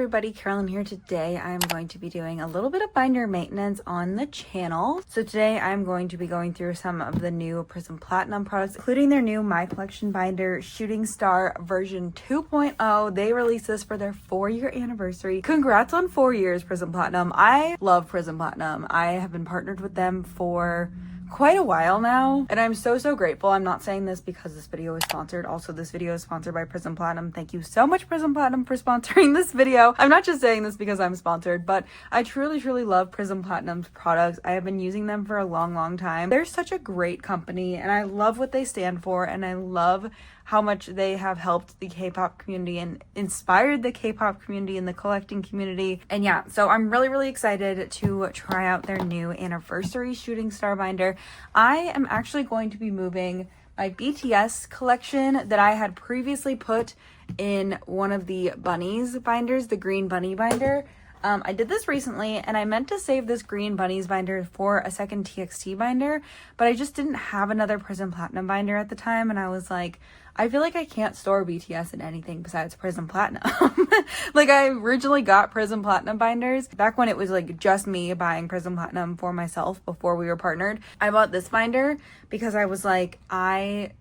everybody, Carolyn here. Today I'm going to be doing a little bit of binder maintenance on the channel. So today I'm going to be going through some of the new Prism Platinum products, including their new My Collection binder, Shooting Star version 2.0. They released this for their 4-year anniversary. Congrats on 4 years, Prism Platinum. I love Prism Platinum. I have been partnered with them for quite a while now, and I'm so grateful. I'm not saying this because this video is sponsored. Also, this video is sponsored by Prism Platinum. Thank you so much, Prism Platinum, for sponsoring this video. I'm not just saying this because I'm sponsored, but I truly love Prism Platinum's products. I have been using them for a long time. They're such a great company, and I love what they stand for, and I love how much they have helped the K-pop community and inspired the K-pop community and the collecting community. And yeah, so I'm really excited to try out their new anniversary Shooting Star binder. I am actually going to be moving my BTS collection that I had previously put in one of the bunnies binders, the green bunny binder. I did this recently, and I meant to save this green bunnies binder for a second TXT binder, but I just didn't have another Prism Platinum binder at the time, and I was like, I feel like I can't store BTS in anything besides Prism Platinum. Like, I originally got Prism Platinum binders back when it was like just me buying Prism Platinum for myself before we were partnered. I bought this binder because I was like, I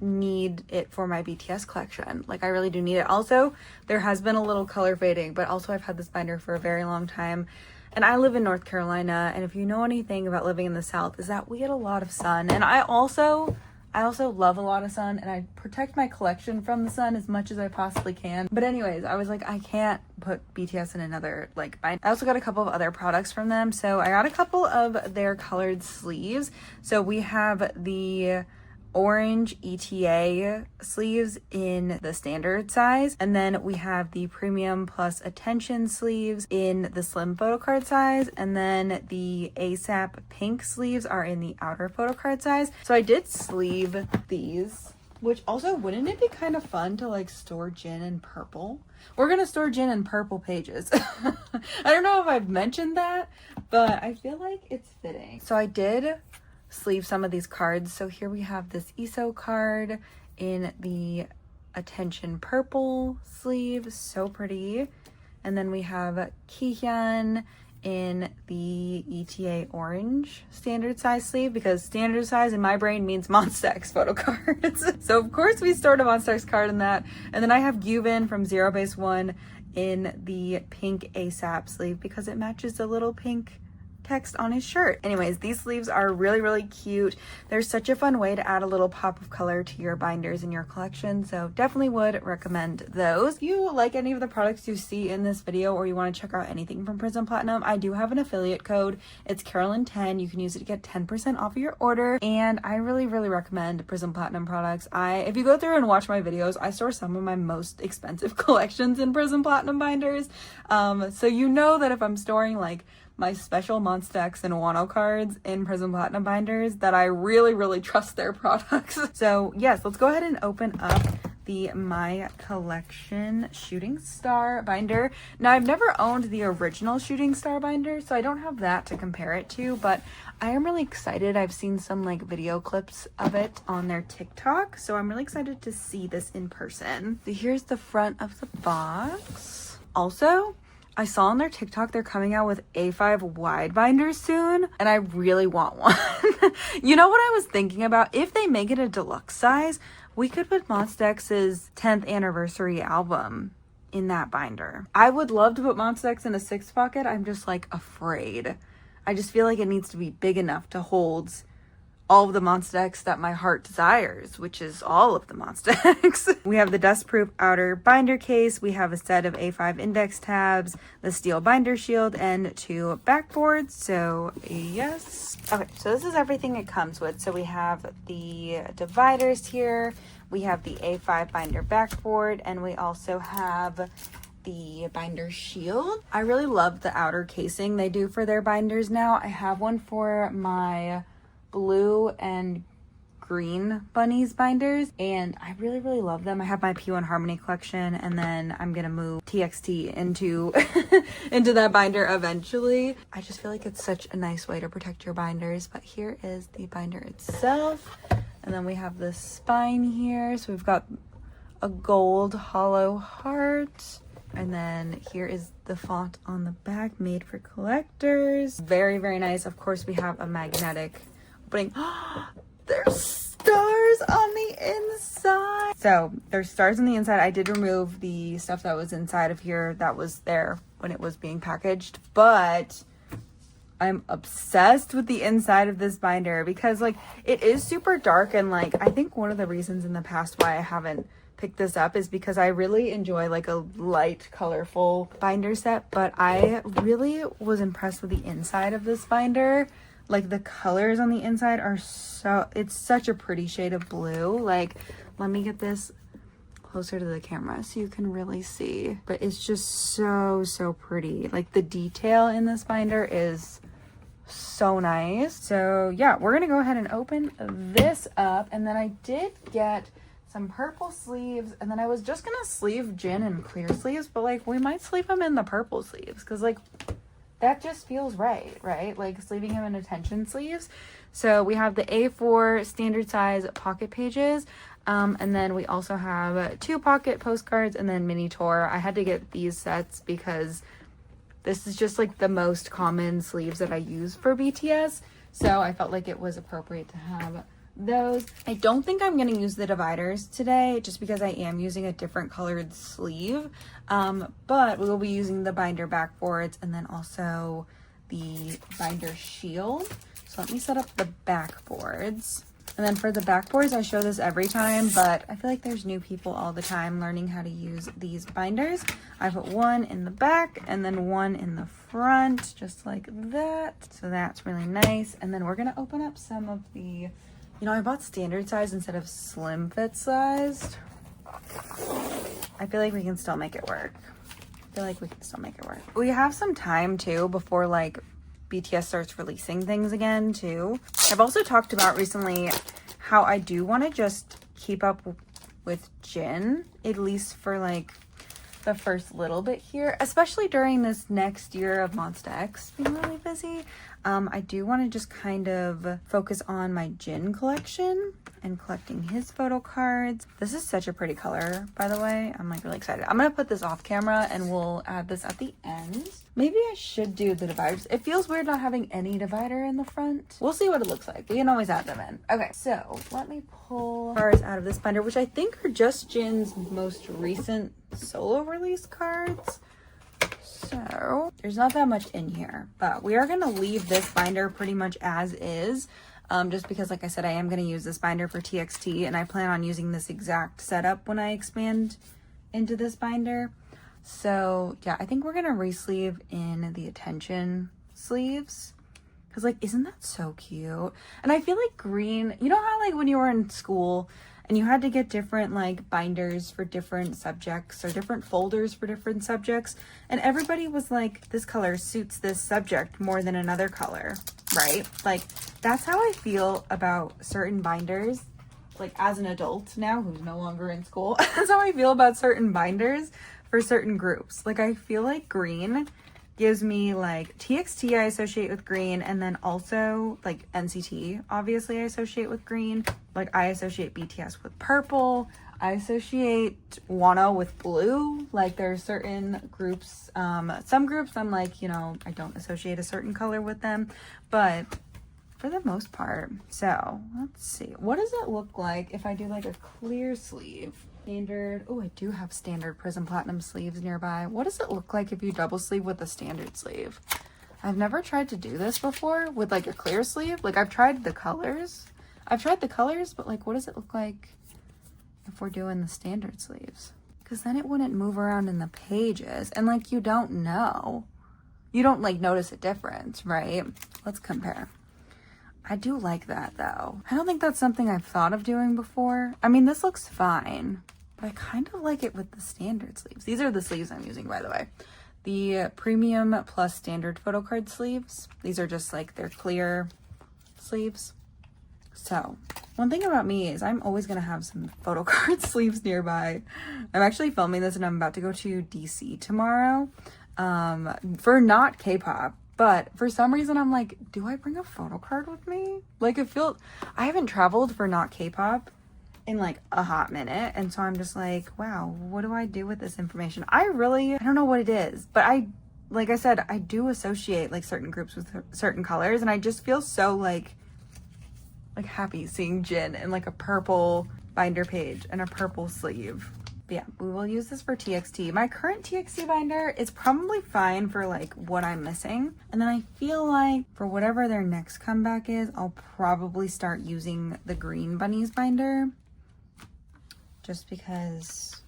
need it for my BTS collection. Like, I really do need it. Also, there has been a little color fading, but also I've had this binder for a very long time. And I live in North Carolina, and if you know anything about living in the South, is that we get a lot of sun. And I also love a lot of sun, and I protect my collection from the sun as much as I possibly can. But anyways, I was like, I can't put BTS in another like binder. I also got a couple of other products from them. So I got a couple of their colored sleeves. So we have the orange ETA sleeves in the standard size, and then we have the premium plus attention sleeves in the slim photo card size, and then the ASAP pink sleeves are in the outer photo card size. So I did sleeve these, which also, wouldn't it be kind of fun to like store Jin in purple? We're gonna store Jin in purple pages. I don't know if I've mentioned that, but I feel like it's fitting. So I did sleeve some of these cards. So here we have this ESO card in the attention purple sleeve, so pretty. And then we have Kihyun in the ETA orange standard size sleeve, because standard size in my brain means Monsta X photo cards. So of course we stored a Monsta X card in that. And then I have Gyuvin from Zero Base One in the pink ASAP sleeve because it matches the little pink text on his shirt. Anyways, these sleeves are really cute. They're such a fun way to add a little pop of color to your binders in your collection, so definitely would recommend those. If you like any of the products you see in this video, or you want to check out anything from Prism Platinum, I do have an affiliate code. It's Carolyn10. You can use it to get 10% off of your order, and I really recommend Prism Platinum products. If you go through and watch my videos, I store some of my most expensive collections in Prism Platinum binders, so you know that if I'm storing like my special Monsta X and Wano cards in Prism Platinum binders, that I really trust their products. So yes, let's go ahead and open up the My Collection Shooting Star binder. Now, I've never owned the original Shooting Star binder, so I don't have that to compare it to, but I am really excited. I've seen some like video clips of it on their TikTok, so I'm really excited to see this in person. So here's the front of the box. Also, I saw on their TikTok they're coming out with A5 wide binders soon, and I really want one. You know what I was thinking about? If they make it a deluxe size, we could put Monsta X's 10th anniversary album in that binder. I would love to put Monsta X in a 6 pocket. I'm just like afraid. I just feel like it needs to be big enough to hold all of the Monsta X that my heart desires, which is all of the Monsta X. We have the dust-proof outer binder case. We have a set of A5 index tabs, the steel binder shield, and 2 backboards. So yes. Okay, so this is everything it comes with. So we have the dividers here. We have the A5 binder backboard, and we also have the binder shield. I really love the outer casing they do for their binders now. I have one for my blue and green bunnies binders, and I really love them. I have my P1 Harmony collection, and then I'm gonna move TXT into into that binder eventually. I just feel like it's such a nice way to protect your binders. But here is the binder itself, and then we have the spine here. So we've got a gold hollow heart And then here is the font on the back, made for collectors. Very, very nice. Of course, we have a magnetic opening. There's stars on the inside. So there's stars on the inside. I did remove the stuff that was inside of here that was there when it was being packaged, but I'm obsessed with the inside of this binder because like it is super dark, and like I think one of the reasons in the past why I haven't picked this up is because I really enjoy like a light colorful binder set, but I really was impressed with the inside of this binder. Like the colors on the inside are it's such a pretty shade of blue. Like, let me get this closer to the camera so you can really see, but it's just so pretty. Like the detail in this binder is so nice. So yeah, we're gonna go ahead and open this up, and then I did get some purple sleeves, and then I was just gonna sleeve Jin in clear sleeves, but like we might sleeve him in the purple sleeves because like that just feels right, like sleeving him in attention sleeves. So we have the A4 standard size pocket pages, and then we also have 2 pocket postcards and then mini tour. I had to get these sets because this is just like the most common sleeves that I use for BTS, so I felt like it was appropriate to have those. I don't think I'm going to use the dividers today just because I am using a different colored sleeve, but we will be using the binder backboards and then also the binder shield. So let me set up the backboards. And then for the backboards, I show this every time, but I feel like there's new people all the time learning how to use these binders. I put one in the back and then one in the front, just like that. So that's really nice. And then we're going to open up some of the, you know, I bought standard size instead of slim fit sized. I feel like we can still make it work. We have some time too before like BTS starts releasing things again too. I've also talked about recently how I do want to just keep up with Jin, at least for like the first little bit here, especially during this next year of Monsta X being really busy. I do want to just kind of focus on my Jin collection and collecting his photo cards. This is such a pretty color, by the way. I'm like really excited. I'm gonna put this off camera and we'll add this at the end. Maybe I should do the dividers. It feels weird not having any divider in the front. We'll see what it looks like. We can always add them in. Okay, so let me pull cards out of this binder, which I think are just Jin's most recent solo release cards. So there's not that much in here, but we are going to leave this binder pretty much as is, just because like I said, I am going to use this binder for TXT, and I plan on using this exact setup when I expand into this binder. So yeah, I think we're going to re-sleeve in the attention sleeves, because like, isn't that so cute? And I feel like green, you know how like when you were in school and you had to get different like binders for different subjects or different folders for different subjects, and everybody was like, this color suits this subject more than another color, right? Like that's how I feel about certain binders, like as an adult now who's no longer in school. That's how I feel about certain binders for certain groups. Like I feel like green gives me like TXT I associate with green, and then also like NCT obviously I associate with green. Like I associate BTS with purple. I associate Wano with blue. Like there's certain groups, some groups I'm like, you know, I don't associate a certain color with them, but for the most part. So let's see, what does it look like if I do like a clear sleeve? Standard. Oh, I do have standard Prism Platinum sleeves nearby. What does it look like if you double sleeve with a standard sleeve? I've never tried to do this before with like a clear sleeve. Like I've tried the colors, but like what does it look like if we're doing the standard sleeves? Because then it wouldn't move around in the pages, and like you don't like notice a difference, right? Let's compare. I do like that though. I don't think that's something I've thought of doing before. I mean, this looks fine, but I kind of like it with the standard sleeves. These are the sleeves I'm using, by the way. The Premium Plus Standard photo card sleeves. These are just like their clear sleeves. So one thing about me is I'm always going to have some photo card sleeves nearby. I'm actually filming this and I'm about to go to DC tomorrow for not K-pop. But for some reason, I'm like, do I bring a photo card with me? Like I haven't traveled for not K-pop in like a hot minute. And so I'm just like, wow, what do I do with this information? I don't know what it is, but like I said, I do associate like certain groups with certain colors, and I just feel so like happy seeing Jin in like a purple binder page and a purple sleeve. But yeah, we will use this for TXT. My current TXT binder is probably fine for like what I'm missing. And then I feel like for whatever their next comeback is, I'll probably start using the Green Bunnies binder. Just because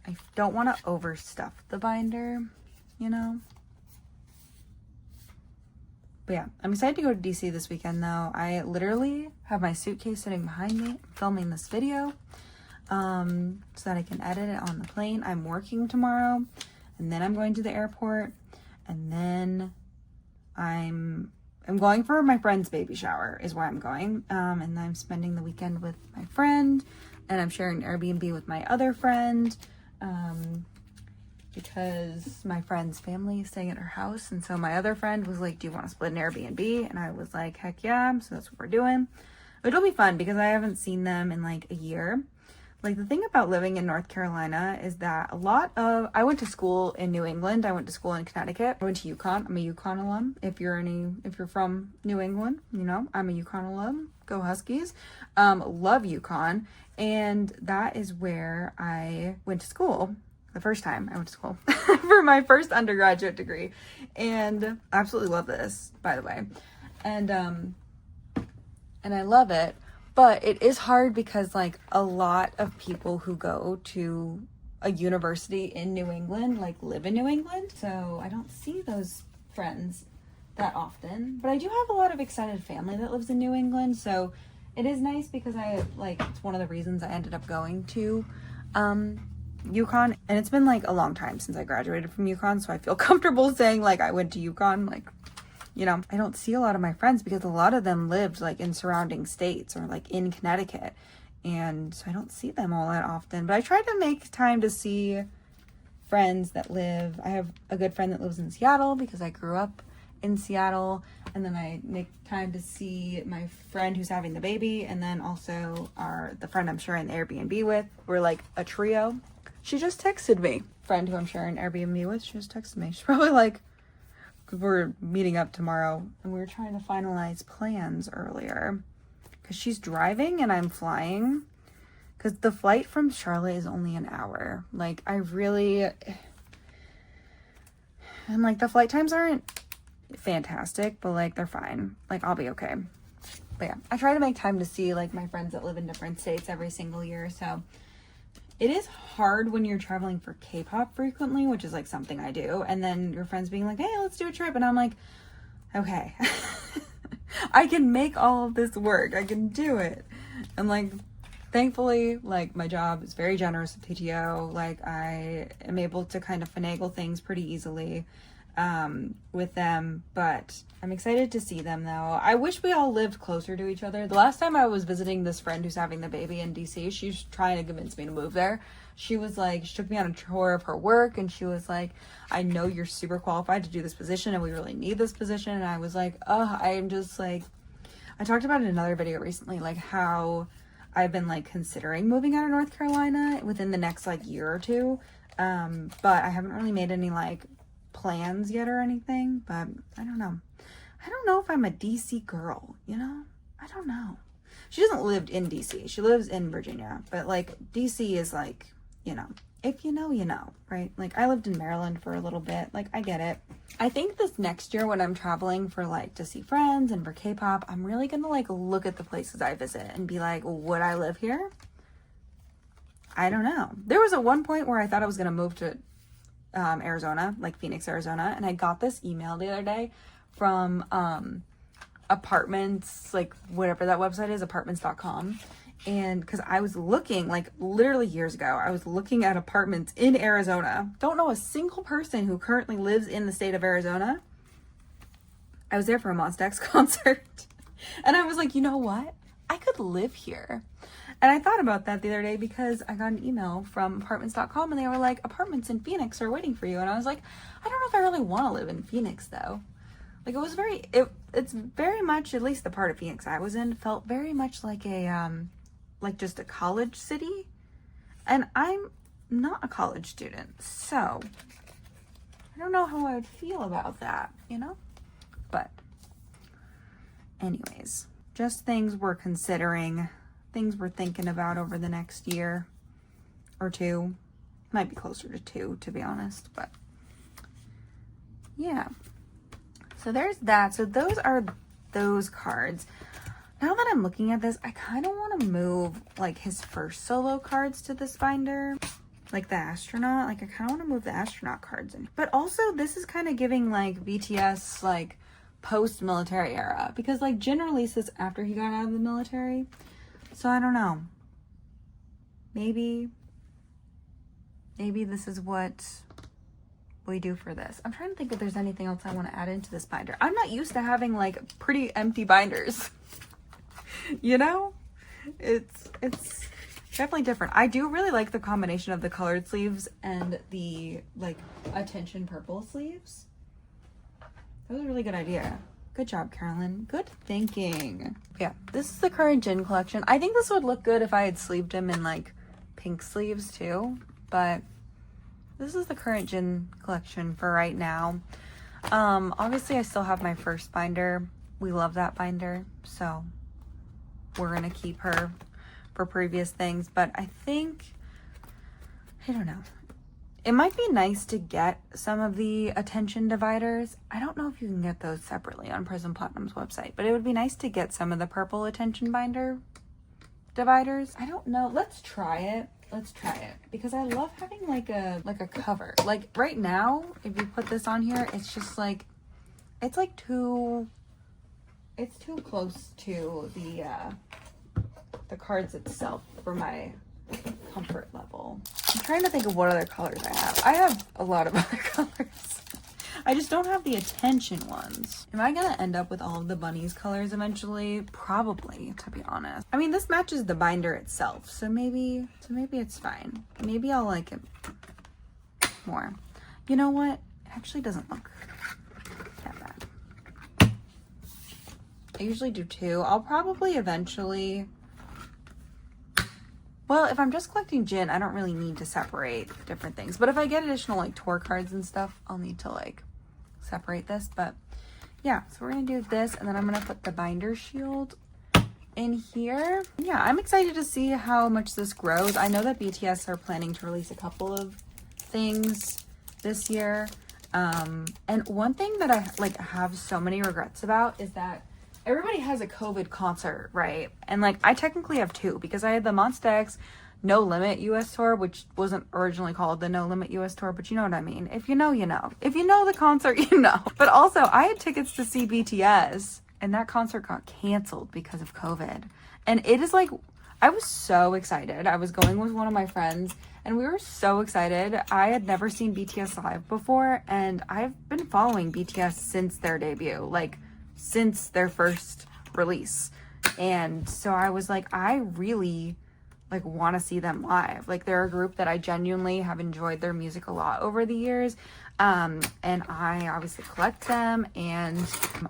I don't want to overstuff the binder, you know? But yeah, I'm excited to go to DC this weekend though. I literally have my suitcase sitting behind me filming this video so that I can edit it on the plane. I'm working tomorrow, and then I'm going to the airport, and then I'm going for my friend's baby shower is where I'm going. And I'm spending the weekend with my friend, and I'm sharing Airbnb with my other friend. Because my friend's family is staying at her house, and so my other friend was like, do you want to split an Airbnb? And I was like, heck yeah. So that's what we're doing. It'll be fun because I haven't seen them in like a year. Like, the thing about living in North Carolina is that I went to school in New England. I went to school in Connecticut. I went to UConn. I'm a UConn alum. If you're from New England, you know, I'm a UConn alum. Go Huskies. Love UConn. And that is where I went to school. The first time I went to school for my first undergraduate degree, and I absolutely love this, by the way. And I love it, but it is hard because like a lot of people who go to a university in New England, like live in New England. So I don't see those friends that often, but I do have a lot of extended family that lives in New England. So it is nice because it's one of the reasons I ended up going to, UConn, and it's been like a long time since I graduated from UConn, so I feel comfortable saying like I went to UConn. Like, you know, I don't see a lot of my friends because a lot of them lived like in surrounding states or like in Connecticut, and so I don't see them all that often. But I try to make time to see friends that live. I have a good friend that lives in Seattle because I grew up in Seattle, and then I make time to see my friend who's having the baby, and then also the friend I'm sharing the Airbnb with. We're like a trio. She just texted me. Friend who I'm sharing Airbnb with, she just texted me. She's probably like, we're meeting up tomorrow, and we were trying to finalize plans earlier because she's driving and I'm flying, because the flight from Charlotte is only an hour. Like, and like the flight times aren't fantastic, but like they're fine. Like, I'll be okay. But yeah, I try to make time to see like my friends that live in different states every single year. So it is hard when you're traveling for K-pop frequently, which is like something I do, and then your friends being like, hey, let's do a trip, and I'm like, okay. I can make all of this work. I can do it. And like, thankfully, like, my job is very generous with PTO. Like, I am able to kind of finagle things pretty easily with them, but I'm excited to see them though. I wish we all lived closer to each other. The last time I was visiting this friend who's having the baby in DC, she's trying to convince me to move there. She took me on a tour of her work, and she was like, I know you're super qualified to do this position, and we really need this position. And I was like, I'm just like, I talked about it in another video recently, like how I've been like considering moving out of North Carolina within the next like year or two. But I haven't really made any like plans yet or anything, but I don't know. I don't know if I'm a DC girl, you know? I don't know. She doesn't live in DC. She lives in Virginia, but like DC is like, you know, if you know, you know, right? Like, I lived in Maryland for a little bit. Like, I get it. I think this next year when I'm traveling for like to see friends and for K-pop, I'm really gonna like look at the places I visit and be like, would I live here? I don't know. There was at one point where I thought I was gonna move to Arizona, like Phoenix, Arizona, and I got this email the other day from apartments, like whatever that website is, apartments.com. And because I was looking, like literally years ago, I was looking at apartments in Arizona. Don't know a single person who currently lives in the state of Arizona. I was there for a Monsta X concert, and I was like, you know what? I could live here. And I thought about that the other day because I got an email from apartments.com, and they were like, apartments in Phoenix are waiting for you. And I was like, I don't know if I really want to live in Phoenix though. Like it was it's very much, at least the part of Phoenix I was in, felt very much like a, like just a college city. And I'm not a college student, so I don't know how I would feel about that, you know? But anyways, just things we're considering, things we're thinking about over the next year or two. Might be closer to 2, to be honest, but yeah. So there's that. So those are those cards. Now that I'm looking at this, I kind of want to move like his first solo cards to this binder, like the astronaut. Like I kind of want to move the astronaut cards in. But also this is kind of giving like BTS like post-military era, because like Jin released this after he got out of the military. So I don't know. Maybe this is what we do for this. I'm trying to think if there's anything else I want to add into this binder. I'm not used to having like pretty empty binders. You know? It's definitely different. I do really like the combination of the colored sleeves and the like attention purple sleeves. That was a really good idea. Good job, Carolyn. Good thinking. Yeah, this is the current Jin collection. I think this would look good if I had sleeved him in like pink sleeves too, but this is the current Jin collection for right now. Obviously I still have my first binder. We love that binder, so we're gonna keep her for previous things, but I think, I don't know. It might be nice to get some of the attention dividers. I don't know if you can get those separately on Prism Platinum's website, but it would be nice to get some of the purple attention binder dividers. I don't know. Let's try it. Let's try it, because I love having like a cover. Like right now, if you put this on here, it's just like, it's like too close to the cards itself for my comfort level. I'm trying to think of what other colors I have. I have a lot of other colors. I just don't have the attention ones. Am I gonna end up with all of the bunnies colors eventually? Probably, to be honest. I mean, this matches the binder itself, so maybe it's fine. Maybe I'll like it more. You know what? It actually doesn't look that bad. I usually do 2. I'll probably eventually, well, if I'm just collecting Jin, I don't really need to separate different things. But if I get additional like tour cards and stuff, I'll need to like separate this. But yeah, so we're gonna do this, and then I'm gonna put the binder shield in here. Yeah, I'm excited to see how much this grows. I know that BTS are planning to release a couple of things this year. And one thing that I like have so many regrets about is that everybody has a COVID concert, right? And like I technically have 2, because I had the Monsta X No Limit US tour, which wasn't originally called the No Limit US tour, but you know what I mean. If you know, you know. If you know the concert, you know. But also I had tickets to see BTS, and that concert got canceled because of COVID. And it is like, I was so excited. I was going with one of my friends, and we were so excited. I had never seen BTS live before, and I've been following BTS since their debut, like since their first release. And so I was like, I really like want to see them live. Like they're a group that I genuinely have enjoyed their music a lot over the years. And I obviously collect them, and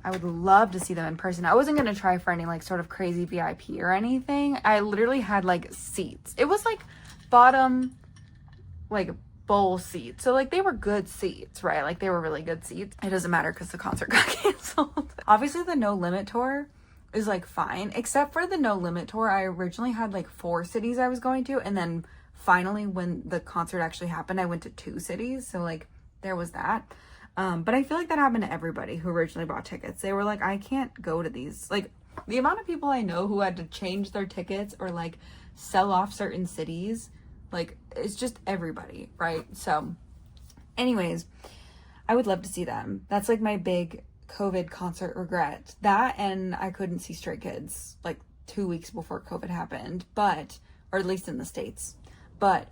I would love to see them in person. I wasn't going to try for any like sort of crazy VIP or anything. I literally had like seats. It was like bottom, like bowl seats. So like they were good seats, right? Like they were really good seats. It doesn't matter because the concert got canceled. Obviously the No Limit tour is like fine, except for the No Limit tour. I originally had like 4 cities I was going to, and then finally when the concert actually happened, I went to 2 cities. So like there was that. But I feel like that happened to everybody who originally bought tickets. They were like, I can't go to these. Like the amount of people I know who had to change their tickets or like sell off certain cities, like it's just everybody, right? So anyways, I would love to see them. That's like my big COVID concert regret. That, and I couldn't see Stray Kids like 2 weeks before COVID happened, but, or at least in the States, but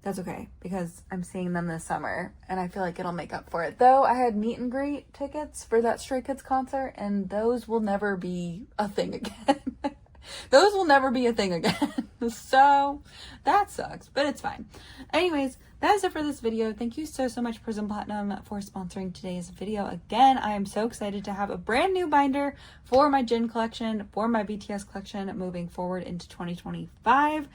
that's okay, because I'm seeing them this summer and I feel like it'll make up for it. Though I had meet and greet tickets for that Stray Kids concert, and those will never be a thing again. Those will never be a thing again. So That sucks, but it's fine. Anyways, that is it for this video. Thank you so much, Prism Platinum, for sponsoring today's video. Again, I am so excited to have a brand new binder for my Jin collection, for my BTS collection moving forward into 2025.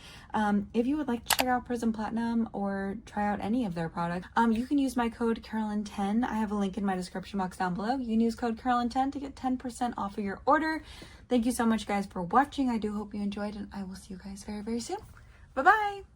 If you would like to check out Prism Platinum or try out any of their products, you can use my code Carolyn10. I have a link in my description box down below. You can use code Carolyn10 to get 10% off of your order. Thank you so much, guys, for watching. I do hope you enjoyed, and I will see you guys very soon. Bye-bye.